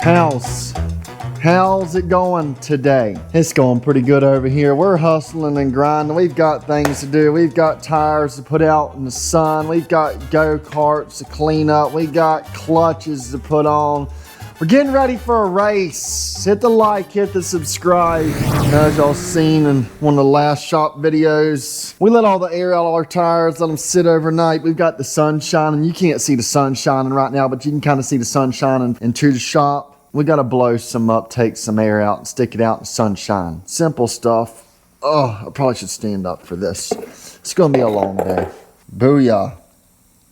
How's it going today? It's going pretty good over here. We're hustling and grinding. We've got things to do. We've got tires to put out in the sun. We've got go-karts to clean up. We got clutches to put on. We're getting ready for a race. Hit the like, hit the subscribe. As y'all seen in one of the last shop videos, we let all the air out of our tires, let them sit overnight. We've got the sun shining. You can't see the sun shining right now, but you can kind of see the sun shining into the shop. We got to blow some up, take some air out, and stick it out in sunshine. Simple stuff. Oh, I probably should stand up for this. It's going to be a long day. Booyah.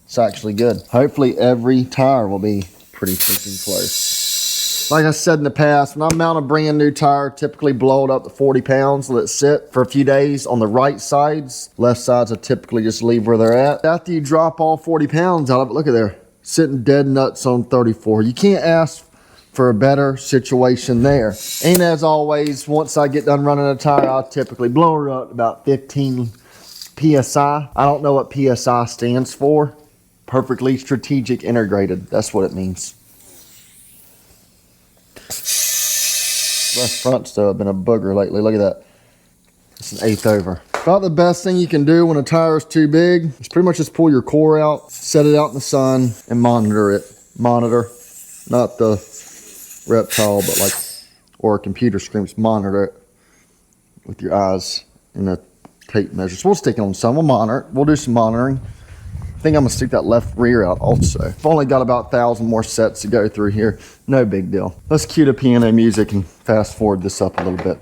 It's actually good. Hopefully every tire will be pretty freaking close. Like I said in the past, when I mount a brand new tire, typically blow it up to 40 pounds, let it sit for a few days on the right sides. Left sides I typically just leave where they're at. After you drop all 40 pounds out of it, look at there, sitting dead nuts on 34. You can't ask for a better situation there. And as always, once I get done running a tire, I'll typically blow her up about 15 PSI. I don't know what PSI stands for. Perfectly strategic integrated. That's what it means. Left fronts though have been a booger lately. Look at that. It's an eighth over. About the best thing you can do when a tire is too big is pretty much just pull your core out, set it out in the sun, and monitor it. Monitor, not the reptile, but like, or a computer screens, monitor it with your eyes and a tape measure. So we'll stick it on sun. We'll monitor it. We'll do some monitoring. I think I'm gonna stick that left rear out also. I've only got about 1,000 more sets to go through here. No big deal. Let's cue the piano music and fast forward this up a little bit.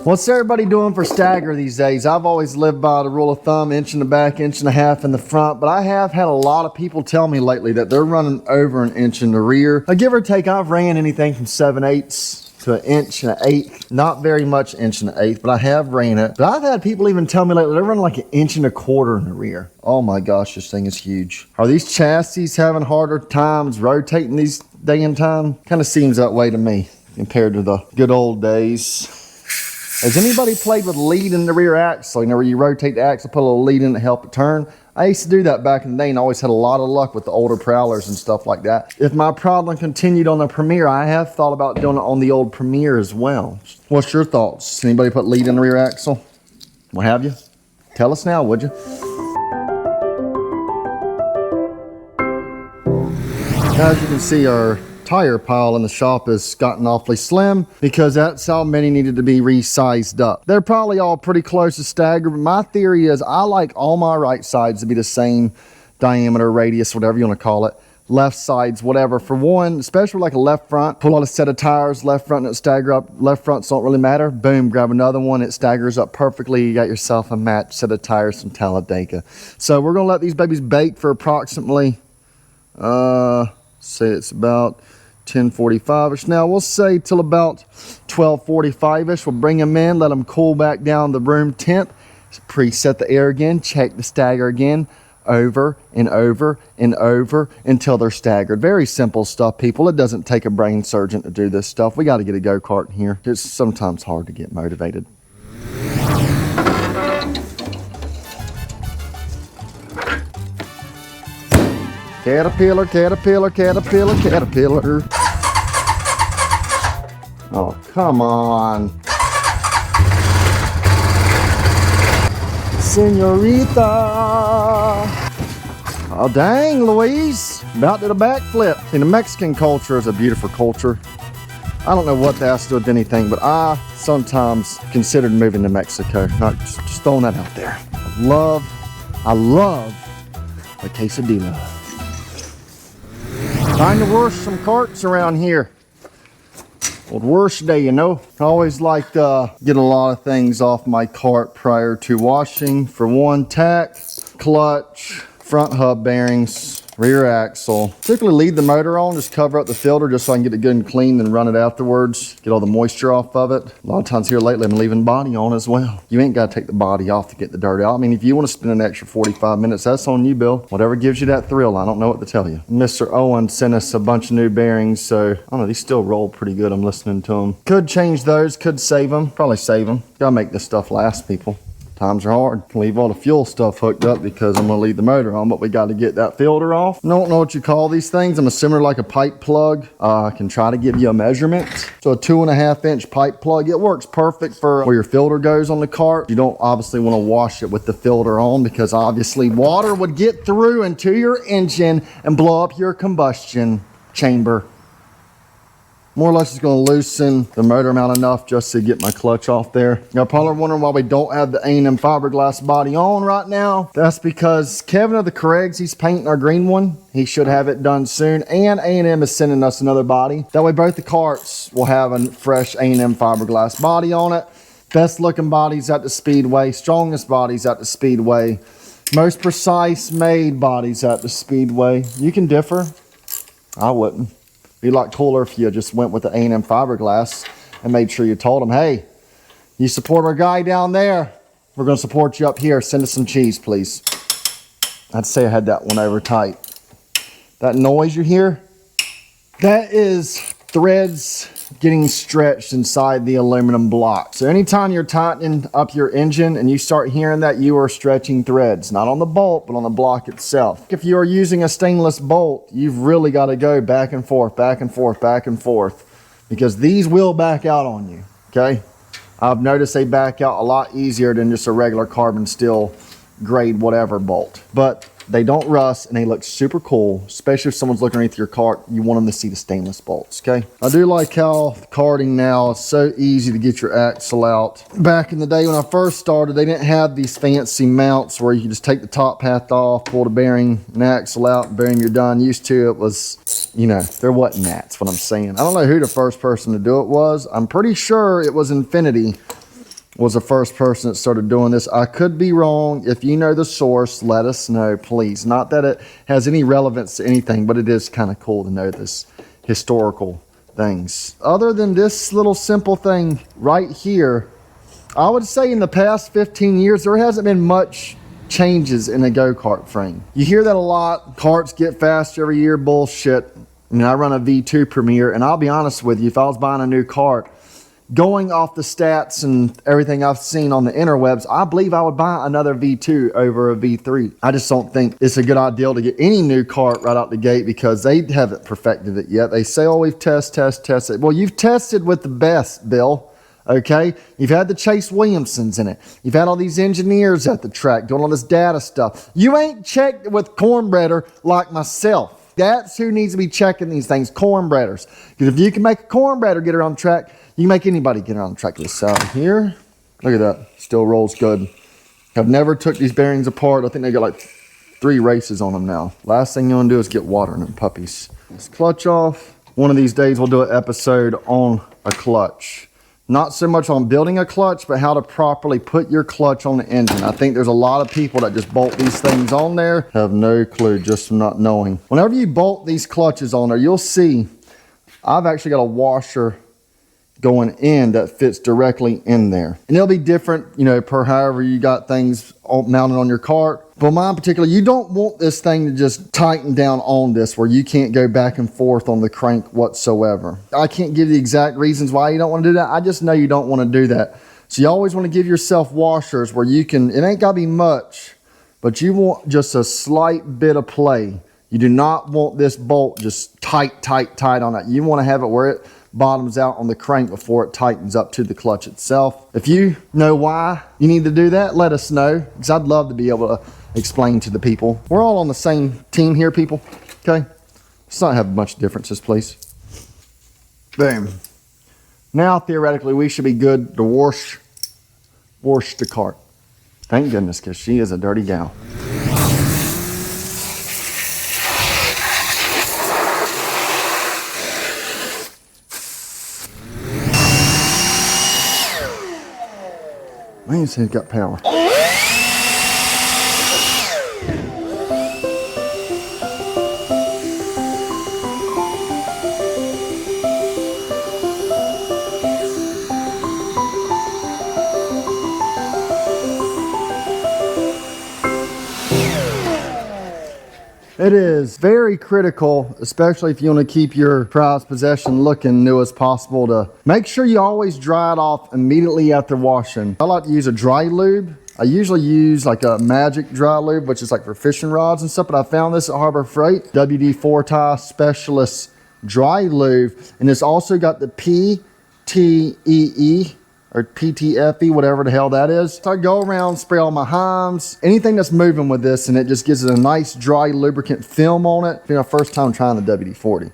What's everybody doing for Stagger these days? I've always lived by the rule of thumb, inch in the back, inch and a half in the front, but I have had a lot of people tell me lately that they're running over an inch in the rear. Now, give or take, I've ran anything from 7/8 to an inch and an eighth. Not very much inch and an eighth, but I have ran it. But I've had people even tell me lately they're running like an inch and a quarter in the rear. Oh my gosh, this thing is huge. Are these chassis having harder times rotating these day and time? Kind of seems that way to me compared to the good old days. Has anybody played with lead in the rear axle? You know, where you rotate the axle, put a little lead in to help it turn? I used to do that back in the day and always had a lot of luck with the older Prowlers and stuff like that. If my problem continued on the Premier, I have thought about doing it on the old Premier as well. What's your thoughts? Anybody put lead in the rear axle? What have you? Tell us now, would you? As you can see, our tire pile in the shop has gotten awfully slim because that's how many needed to be resized up. They're probably all pretty close to Stagger, but my theory is I like all my right sides to be the same diameter, radius, whatever you want to call it. Left sides, whatever. For one, especially like a left front, pull out a set of tires, left front and it stagger up. Left fronts don't really matter. Boom, grab another one. It staggers up perfectly. You got yourself a matched set of tires from Talladega. So we're going to let these babies bake for approximately, say it's about 10:45ish. Now we'll say till about 12:45ish. We'll bring them in, let them cool back down the room temp, preset the air again, check the stagger again, over and over and over until they're staggered. Very simple stuff, people. It doesn't take a brain surgeon to do this stuff. We got to get a go-kart in here. It's sometimes hard to get motivated. Caterpillar, caterpillar, caterpillar, caterpillar. Oh, come on. Senorita. Oh, dang, Louise. About did a backflip. See, the Mexican culture is a beautiful culture. I don't know what that has to do with anything, but I sometimes considered moving to Mexico. Not just throwing that out there. I love a quesadilla. Time to wash some carts around here. Old wash day, you know. I always like to get a lot of things off my cart prior to washing. For one, tack, clutch, front hub bearings, rear axle. Typically leave the motor on, just cover up the filter just so I can get it good and clean, then run it afterwards, get all the moisture off of it. A lot of times here lately I'm leaving body on as well. You ain't got to take the body off to get the dirt out. I mean, if you want to spend an extra 45 minutes, that's on you, Bill. Whatever gives you that thrill, I don't know what to tell you. Mr. Owen sent us a bunch of new bearings, so I don't know, these still roll pretty good. I'm listening to them. Could change those, could save them, probably save them. Gotta make this stuff last, people. Times are hard. Leave all the fuel stuff hooked up because I'm gonna leave the motor on, but we got to get that filter off. I don't know what you call these things. I'm assuming like a pipe plug. I can try to give you a measurement. So a 2.5 inch pipe plug. It works perfect for where your filter goes on the cart. You don't obviously want to wash it with the filter on because obviously water would get through into your engine and blow up your combustion chamber. More or less just going to loosen the motor mount enough just to get my clutch off there. You're probably wondering why we don't have the A&M fiberglass body on right now. That's because Kevin of the Craig's, he's painting our green one. He should have it done soon. And A&M is sending us another body. That way both the carts will have a fresh A&M fiberglass body on it. Best looking bodies at the Speedway. Strongest bodies at the Speedway. Most precise made bodies at the Speedway. You can differ. I wouldn't. Be a lot cooler if you just went with the A&M fiberglass and made sure you told them, hey, you support our guy down there, we're going to support you up here. Send us some cheese, please. I'd say I had that one over tight. That noise you hear, that is threads getting stretched inside the aluminum block. So anytime you're tightening up your engine and you start hearing that, you are stretching threads, not on the bolt, but on the block itself. If you are using a stainless bolt, you've really got to go back and forth, back and forth, back and forth, because these will back out on you, okay? I've noticed they back out a lot easier than just a regular carbon steel grade whatever bolt. But they don't rust and they look super cool, especially if someone's looking underneath your cart. You want them to see the stainless bolts, okay? I do like how karting now is so easy to get your axle out. Back in the day when I first started, they didn't have these fancy mounts where you can just take the top half off, pull the bearing and axle out, bearing you're done. Used to, it was, you know, there wasn't that. That's what I'm saying. I don't know who the first person to do it was. I'm pretty sure it was Infinity was the first person that started doing this. I could be wrong. If you know the source, let us know, please. Not that it has any relevance to anything, but it is kind of cool to know this historical things. Other than this little simple thing right here, I would say in the past 15 years, there hasn't been much changes in a go-kart frame. You hear that a lot. Karts get faster every year. Bullshit. I mean, I run a V2 Premier, and I'll be honest with you, if I was buying a new kart, going off the stats and everything I've seen on the interwebs, I believe I would buy another V2 over a V3. I just don't think it's a good idea to get any new kart right out the gate because they haven't perfected it yet. They say, oh, we've tested. Well, you've tested with the best, Bill. Okay? You've had the Chase Williamsons in it. You've had all these engineers at the track doing all this data stuff. You ain't checked with cornbreader like myself. That's who needs to be checking these things, cornbreaders. Because if you can make a cornbreader get around the track, you can make anybody get around the track. This side here, look at that, still rolls good. I've never took these bearings apart. I think they got like 3 races on them now. Last thing you want to do is get water in them puppies. Let's clutch off. One of these days we'll do an episode on a clutch. Not so much on building a clutch, but how to properly put your clutch on the engine. I think there's a lot of people that just bolt these things on there, have no clue just from not knowing. Whenever you bolt these clutches on there, you'll see I've actually got a washer going in that fits directly in there. And it'll be different, you know, per however you got things mounted on your cart. But mine particularly, you don't want this thing to just tighten down on this where you can't go back and forth on the crank whatsoever. I can't give you the exact reasons why you don't want to do that. I just know you don't want to do that. So you always want to give yourself washers where you can, it ain't got to be much, but you want just a slight bit of play. You do not want this bolt just tight on it. You want to have it where it bottoms out on the crank before it tightens up to the clutch itself. If you know why you need to do that, let us know, because I'd love to be able to explain to the people. We're all on the same team here, people, okay? Let's not have much differences, please. Boom. Now, theoretically, we should be good to wash the cart. Thank goodness, because she is a dirty gal. Man, he's got power. It is very critical, especially if you want to keep your prized possession looking new as possible, to make sure you always dry it off immediately after washing. I like to use a dry lube. I usually use like a Magic dry lube, which is like for fishing rods and stuff, but I found this at Harbor Freight, WD-4 Tie Specialist Dry Lube, and it's also got the PTEE or PTFE, whatever the hell that is. So I go around, spray all my heims, anything that's moving with this, and it just gives it a nice dry lubricant film on it. You know, first time trying the WD-40.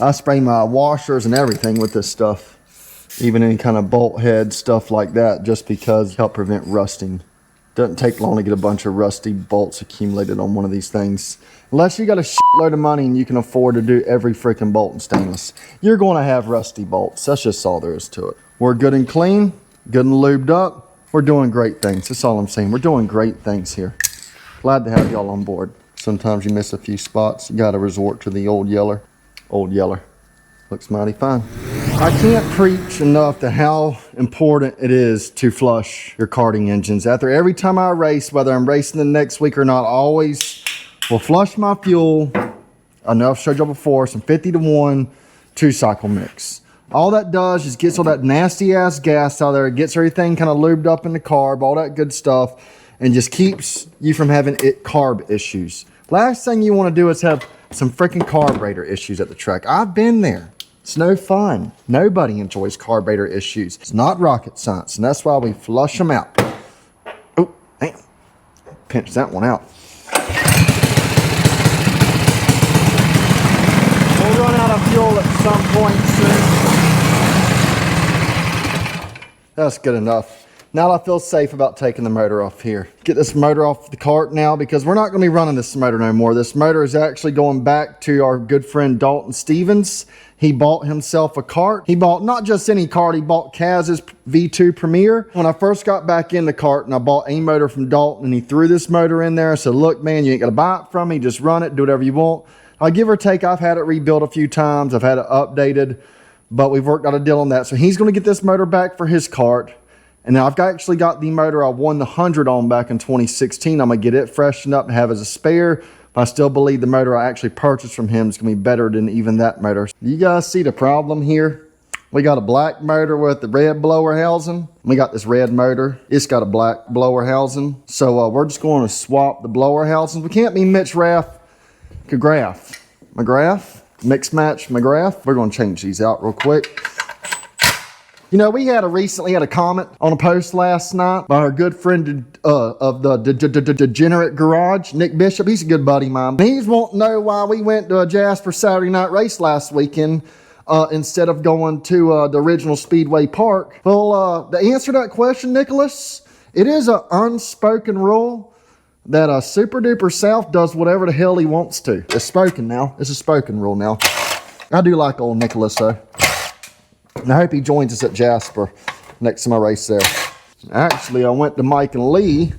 I spray my washers and everything with this stuff. Even any kind of bolt head, stuff like that, just because help prevent rusting. Doesn't take long to get a bunch of rusty bolts accumulated on one of these things. Unless you got a shitload of money and you can afford to do every freaking bolt in stainless. You're going to have rusty bolts. That's just all there is to it. We're good and clean, good and lubed up. We're doing great things. That's all I'm saying. We're doing great things here. Glad to have y'all on board. Sometimes you miss a few spots. You got to resort to the old yeller. Old yeller. Looks mighty fine. I can't preach enough to how important it is to flush your karting engines. After every time I race, whether I'm racing the next week or not, I always will flush my fuel. I know I've showed y'all before, some 50-to-1 2-cycle mix. All that does is gets all that nasty ass gas out there, gets everything kind of lubed up in the carb, all that good stuff, and just keeps you from having carb issues. Last thing you want to do is have some freaking carburetor issues at the track. I've been there. It's no fun. Nobody enjoys carburetor issues. It's not rocket science, and that's why we flush them out. Oh, damn. Pinch that one out. We'll run out of fuel at some point soon. That's good enough. Now I feel safe about taking the motor off here. Get this motor off the cart now, because we're not going to be running this motor no more. This motor is actually going back to our good friend Dalton Stevens. He bought himself a cart. He bought not just any cart, he bought Kaz's V2 Premier. When I first got back in the cart and I bought a motor from Dalton, and he threw this motor in there, I said, look man, you ain't got to buy it from me, just run it, do whatever you want. I give or take, I've had it rebuilt a few times, I've had it updated, but we've worked out a deal on that. So he's going to get this motor back for his cart. And now I've actually got the motor I won the 100 on back in 2016. I'm going to get it freshened up and have as a spare. But I still believe the motor I actually purchased from him is going to be better than even that motor. You guys see the problem here? We got a black motor with the red blower housing. We got this red motor. It's got a black blower housing. So we're just going to swap the blower housings. We can't be Mitch Raff, McGrath, mix match McGrath. We're going to change these out real quick. You know, we recently had a comment on a post last night by our good friend of the Degenerate Garage, Nick Bishop. He's a good buddy of mine. He's wanting to know why we went to a Jasper Saturday night race last weekend instead of going to the original Speedway Park. Well, the answer to that question, Nicholas, it is an unspoken rule that a Super Duper South does whatever the hell he wants to. It's spoken now. It's a spoken rule now. I do like old Nicholas, though. And I hope he joins us at Jasper next time I race there. Actually, I went to Mike and Lee,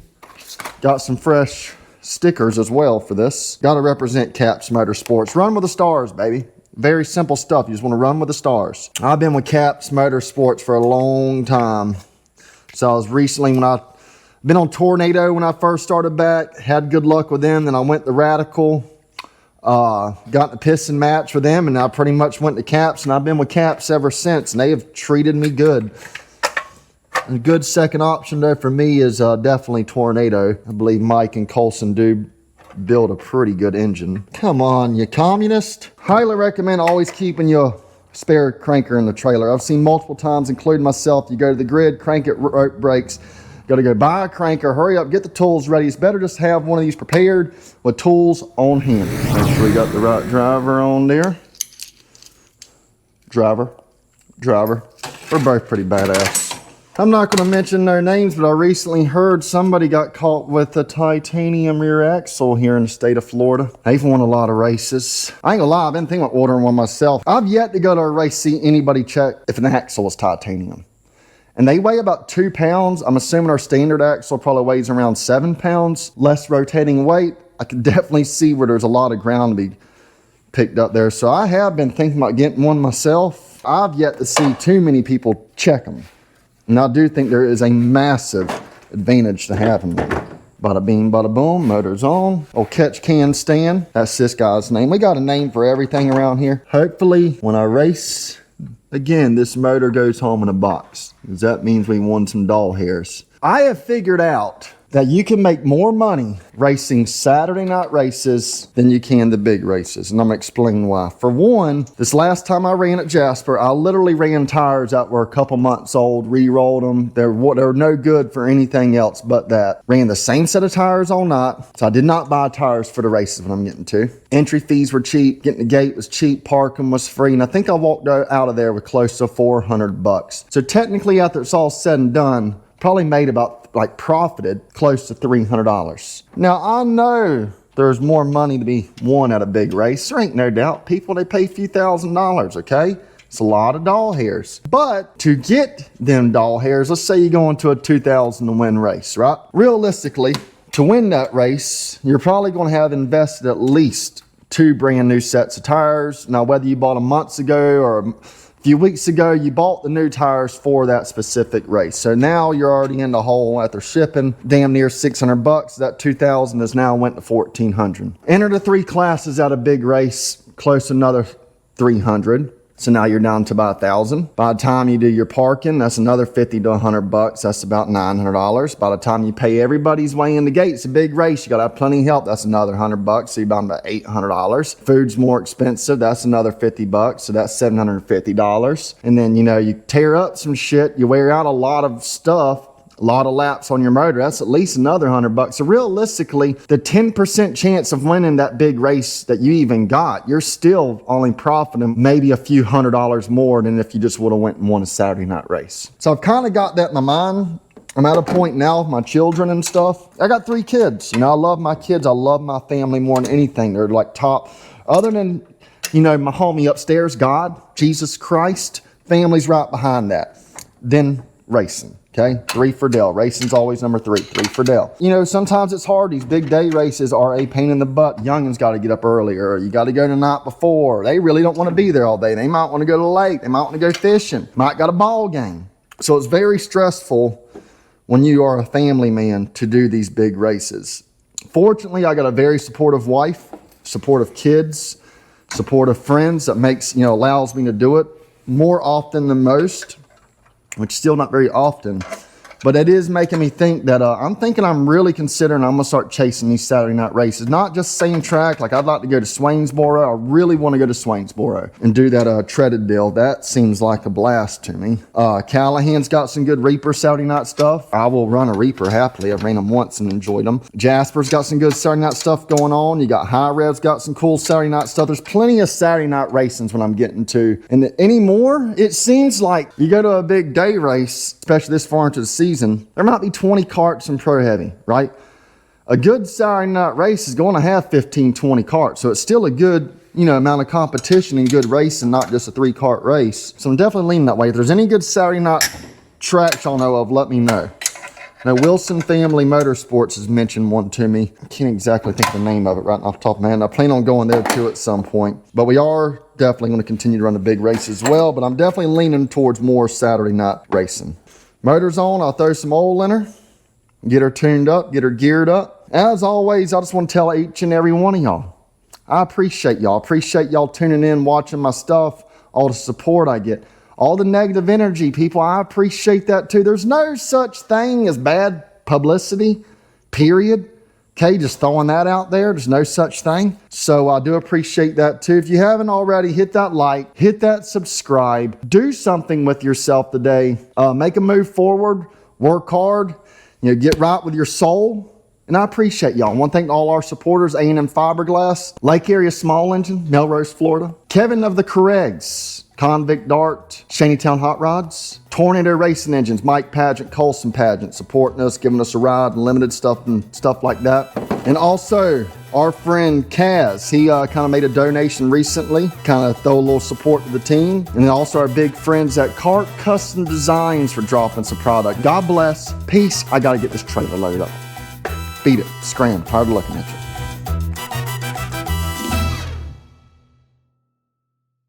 got some fresh stickers as well for this. Got to represent Caps Motorsports. Run with the stars, baby. Very simple stuff. You just want to run with the stars. I've been with Caps Motorsports for a long time. So I was recently, been on Tornado when I first started back, had good luck with them. Then I went to Radical. Got in a piston match with them, and I pretty much went to Caps, and I've been with Caps ever since, and they have treated me good. A good second option though for me is definitely Tornado. I believe Mike and Colson do build a pretty good engine. Come on, you communist. Highly recommend always keeping your spare cranker in the trailer. I've seen multiple times, including myself, you go to the grid, crank it, rope breaks. Got to go buy a cranker, hurry up, get the tools ready. It's better just have one of these prepared with tools on hand. Make sure we got the right driver on there. Driver. We're both pretty badass. I'm not going to mention their names, but I recently heard somebody got caught with a titanium rear axle here in the state of Florida. They've won a lot of races. I ain't gonna lie, I've been thinking about ordering one myself. I've yet to go to a race, see anybody check if an axle is titanium. And they weigh about 2 pounds. I'm assuming our standard axle probably weighs around 7 pounds. Less rotating weight. I can definitely see where there's a lot of ground to be picked up there. So I have been thinking about getting one myself. I've yet to see too many people check them. And I do think there is a massive advantage to having them. Bada bing, bada boom, motor's on. Oh, catch can stand. That's this guy's name. We got a name for everything around here. Hopefully, when I race again, this motor goes home in a box, because that means we won some doll hairs. I have figured out that you can make more money racing Saturday night races than you can the big races. And I'm gonna explain why. For one, this last time I ran at Jasper, I literally ran tires that were a couple months old, re-rolled them. They were no good for anything else but that. Ran the same set of tires all night, so I did not buy tires for the races when I'm getting to. Entry fees were cheap, getting the gate was cheap, parking was free, and I think I walked out of there with close to 400 bucks. So technically, after it's all said and done, probably made profited close to $300. Now, I know there's more money to be won at a big race. There ain't no doubt. People, they pay a few $1,000s, okay? It's a lot of doll hairs. But to get them doll hairs, let's say you go into a 2,000 to win race, right? Realistically, to win that race, you're probably going to have invested at least 2 brand new sets of tires. Now, whether you bought them months ago or a few weeks ago, you bought the new tires for that specific race. So now you're already in the hole after shipping damn near 600 bucks. That 2,000 has now went to 1,400. Enter the 3 classes at a big race, close to another 300. So now you're down to about 1,000. By the time you do your parking, that's another 50 to 100 bucks. That's about $900. By the time you pay everybody's way in the gate, it's a big race. You gotta have plenty of help. That's another 100 bucks. So you're down to $800. Food's more expensive. That's another 50 bucks. So that's $750. And then, you tear up some shit. You wear out a lot of stuff. A lot of laps on your motor, that's at least another 100 bucks. So realistically, the 10% chance of winning that big race that you even got, you're still only profiting maybe a few $100 more than if you just would have went and won a Saturday night race. So I've kind of got that in my mind. I'm at a point now with my children and stuff. I got 3 kids. I love my kids. I love my family more than anything. They're like top, other than, my homie upstairs, God, Jesus Christ, family's right behind that. Then racing. Okay, 3 for Dell. Racing's always number 3. 3 for Dell. Sometimes it's hard. These big day races are a pain in the butt. Youngins got to get up earlier. You got to go the night before. They really don't want to be there all day. They might want to go to the lake. They might want to go fishing. Might got a ball game. So it's very stressful when you are a family man to do these big races. Fortunately, I got a very supportive wife, supportive kids, supportive friends that allows me to do it more often than most. Which still not very often, but it is making me think that I'm really considering I'm gonna start chasing these Saturday night races. Not just same track, like I'd like to go to Swainsboro. I really want to go to Swainsboro and do that treaded deal. That seems like a blast to me. Callahan's got some good Reaper Saturday night stuff. I will run a Reaper happily. I've ran them once and enjoyed them. Jasper's got some good Saturday night stuff going on. You got High Rev's got some cool Saturday night stuff. There's plenty of Saturday night racings when I'm getting to. And anymore, it seems like you go to a big day race, especially this far into the season, there might be 20 karts in Pro Heavy, right? A good Saturday night race is going to have 15, 20 karts. So it's still a good, amount of competition and good racing, not just a 3-kart race. So I'm definitely leaning that way. If there's any good Saturday night tracks y'all know of, let me know. Now, Wilson Family Motorsports has mentioned one to me. I can't exactly think of the name of it right off the top of my head. I plan on going there too at some point. But we are definitely going to continue to run the big race as well. But I'm definitely leaning towards more Saturday night racing. Motor's on, I'll throw some oil in her, get her tuned up, get her geared up. As always, I just want to tell each and every one of y'all, I appreciate y'all. Appreciate y'all tuning in, watching my stuff, all the support I get. All the negative energy, people, I appreciate that too. There's no such thing as bad publicity, period. Okay, just throwing that out there. There's no such thing. So I do appreciate that too. If you haven't already, hit that like, hit that subscribe. Do something with yourself today. Make a move forward. Work hard. Get right with your soul. And I appreciate y'all. I want to thank all our supporters, A&M Fiberglass, Lake Area Small Engine, Melrose, Florida, Kevin of the Corregs, Convict Dart, Shantytown Hot Rods, Tornado Racing Engines, Mike Pageant, Colson Pageant, supporting us, giving us a ride and limited stuff and stuff like that. And also our friend Kaz, he kind of made a donation recently, kind of throw a little support to the team. And then also our big friends at Kart Custom Designs for dropping some product. God bless, peace. I got to get this trailer loaded up. Beat it, scram, tired of looking at you.